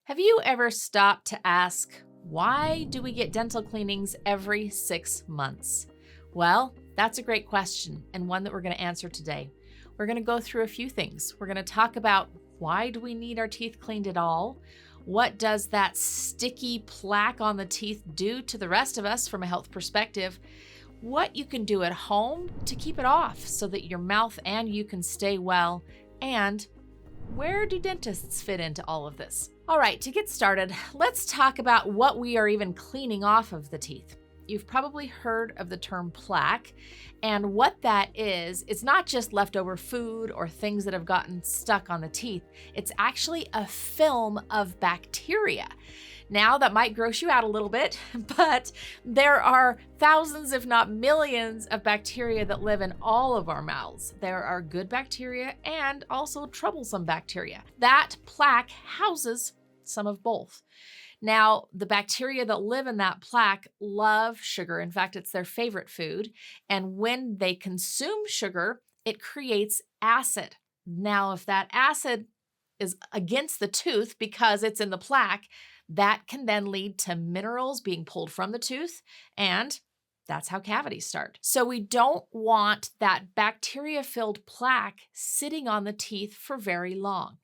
Have you ever stopped to ask, why do we get dental cleanings every 6 months? Well, that's a great question and one that we're going to answer today. We're going to go through a few things. We're going to talk about why do we need our teeth cleaned at all? What does that sticky plaque on the teeth do to the rest of us from a health perspective? What you can do at home to keep it off so that your mouth and you can stay well, and where do dentists fit into all of this? All right, to get started, let's talk about what we are even cleaning off of the teeth. You've probably heard of the term plaque, and what that is, it's not just leftover food or things that have gotten stuck on the teeth. It's actually a film of bacteria. Now, that might gross you out a little bit, but there are thousands, if not millions, of bacteria that live in all of our mouths. There are good bacteria and also troublesome bacteria. That plaque houses some of both. Now, the bacteria that live in that plaque love sugar. In fact, it's their favorite food. And when they consume sugar, it creates acid. Now, if that acid is against the tooth because it's in the plaque, that can then lead to minerals being pulled from the tooth, and that's how cavities start. So we don't want that bacteria-filled plaque sitting on the teeth for very long.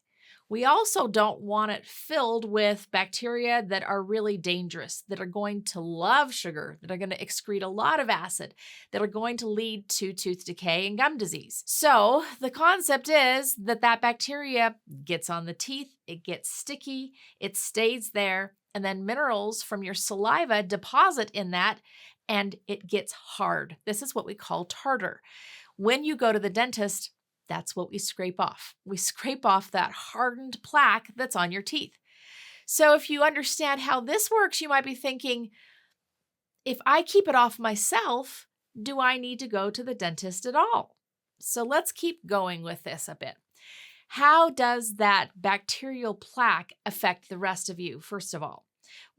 We also don't want it filled with bacteria that are really dangerous, that are going to love sugar, that are going to excrete a lot of acid, that are going to lead to tooth decay and gum disease. So the concept is that that bacteria gets on the teeth, it gets sticky, it stays there, and then minerals from your saliva deposit in that, and it gets hard. This is what we call tartar. When you go to the dentist, that's what we scrape off. We scrape off that hardened plaque that's on your teeth. So if you understand how this works, you might be thinking, if I keep it off myself, do I need to go to the dentist at all? So let's keep going with this a bit. How does that bacterial plaque affect the rest of you, first of all?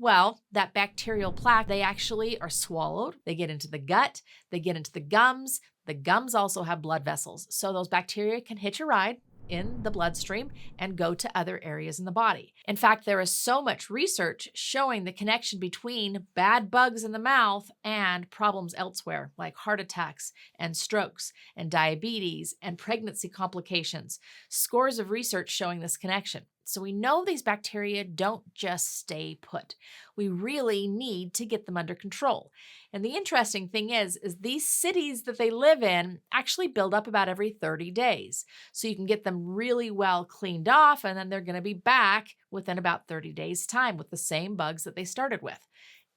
Well, that bacterial plaque, they actually are swallowed. They get into the gut, they get into the gums. The gums also have blood vessels, so those bacteria can hitch a ride in the bloodstream and go to other areas in the body. In fact, there is so much research showing the connection between bad bugs in the mouth and problems elsewhere, like heart attacks and strokes and diabetes and pregnancy complications. Scores of research showing this connection. So we know these bacteria don't just stay put. We really need to get them under control. And the interesting thing is these cities that they live in actually build up about every 30 days. So you can get them really well cleaned off, and then they're going to be back within about 30 days' time with the same bugs that they started with,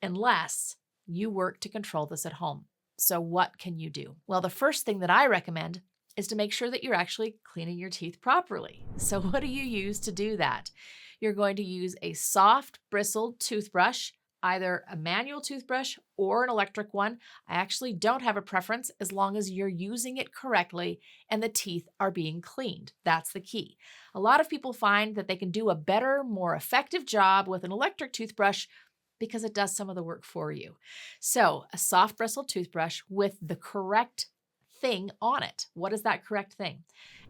unless you work to control this at home. So what can you do? Well, the first thing that I recommend is to make sure that you're actually cleaning your teeth properly. So what do you use to do that? You're going to use a soft bristled toothbrush, either a manual toothbrush or an electric one. I actually don't have a preference as long as you're using it correctly and the teeth are being cleaned. That's the key. A lot of people find that they can do a better, more effective job with an electric toothbrush because it does some of the work for you. So a soft bristled toothbrush with the correct thing on it. What is that correct thing?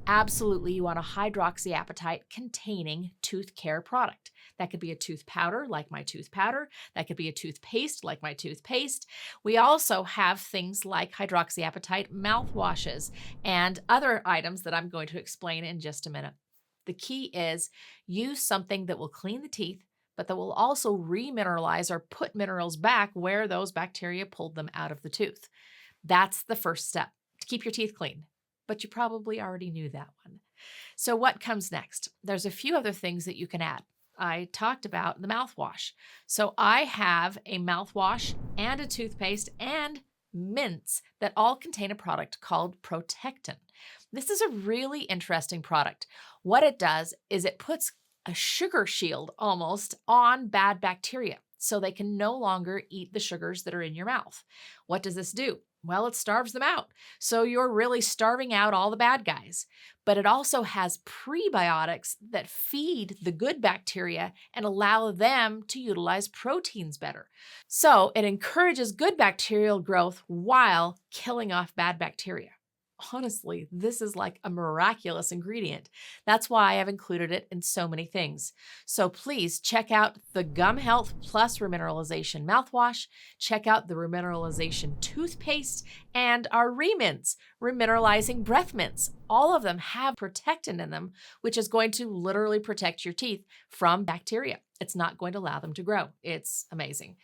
Absolutely, you want a hydroxyapatite containing tooth care product. That could be a tooth powder like my tooth powder. That could be a toothpaste like my toothpaste. We also have things like hydroxyapatite mouthwashes and other items that I'm going to explain in just a minute. The key is use something that will clean the teeth, but that will also remineralize or put minerals back where those bacteria pulled them out of the tooth. That's the first step. Keep your teeth clean, but you probably already knew that one. So what comes next? There's a few other things that you can add. I talked about the mouthwash. So I have a mouthwash and a toothpaste and mints that all contain a product called Protectin. This is a really interesting product. What it does is it puts a sugar shield almost on bad bacteria so they can no longer eat the sugars that are in your mouth. What does this do? Well, it starves them out. So you're really starving out all the bad guys. But it also has prebiotics that feed the good bacteria and allow them to utilize proteins better. So it encourages good bacterial growth while killing off bad bacteria. Honestly, this is like a miraculous ingredient. That's why I've included it in so many things. So please check out the Gum Health Plus Remineralization Mouthwash, check out the Remineralization Toothpaste, and our Remints, Remineralizing Breath Mints. All of them have protectant in them, which is going to literally protect your teeth from bacteria. It's not going to allow them to grow. It's amazing.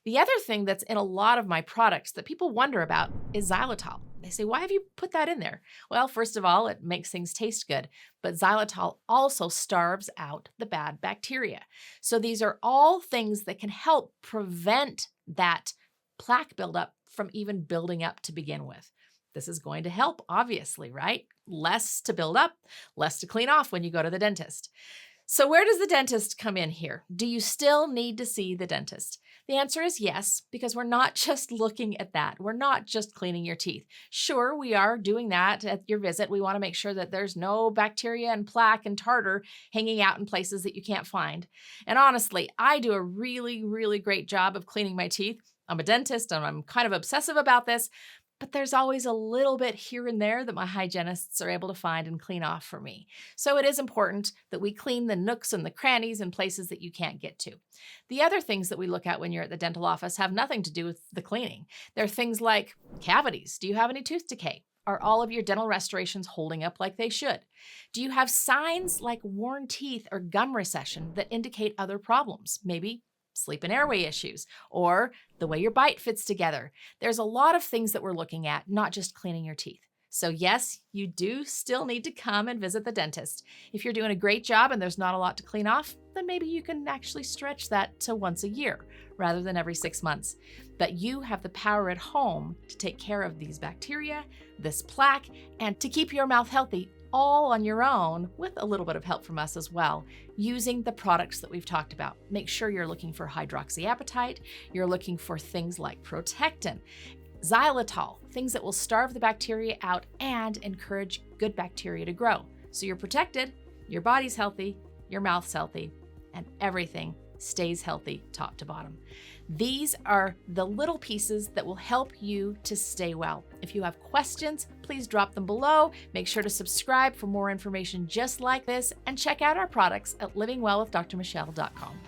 The other thing that's in a lot of my products that people wonder about is xylitol. They say, why have you put that in there? Well, first of all, it makes things taste good, but xylitol also starves out the bad bacteria. So these are all things that can help prevent that plaque buildup from even building up to begin with. This is going to help, obviously, right? Less to build up, less to clean off when you go to the dentist. So where does the dentist come in here? Do you still need to see the dentist? The answer is yes, because we're not just looking at that. We're not just cleaning your teeth. Sure, we are doing that at your visit. We want to make sure that there's no bacteria and plaque and tartar hanging out in places that you can't find. And honestly, I do a really, really great job of cleaning my teeth. I'm a dentist and I'm kind of obsessive about this, but there's always a little bit here and there that my hygienists are able to find and clean off for me. So it is important that we clean the nooks and the crannies and places that you can't get to. The other things that we look at when you're at the dental office have nothing to do with the cleaning. They're things like cavities. Do you have any tooth decay? Are all of your dental restorations holding up like they should? Do you have signs like worn teeth or gum recession that indicate other problems? Maybe sleep and airway issues, or the way your bite fits together. There's a lot of things that we're looking at, not just cleaning your teeth. So yes, you do still need to come and visit the dentist. If you're doing a great job and there's not a lot to clean off, then maybe you can actually stretch that to once a year rather than every 6 months. But you have the power at home to take care of these bacteria, this plaque, and to keep your mouth healthy all on your own with a little bit of help from us as well, using the products that we've talked about. Make sure you're looking for hydroxyapatite, you're looking for things like protectant, xylitol, things that will starve the bacteria out and encourage good bacteria to grow. So you're protected, your body's healthy, your mouth's healthy, and everything stays healthy top to bottom. These are the little pieces that will help you to stay well. If you have questions, please drop them below. Make sure to subscribe for more information just like this and check out our products at livingwellwithdrmichelle.com.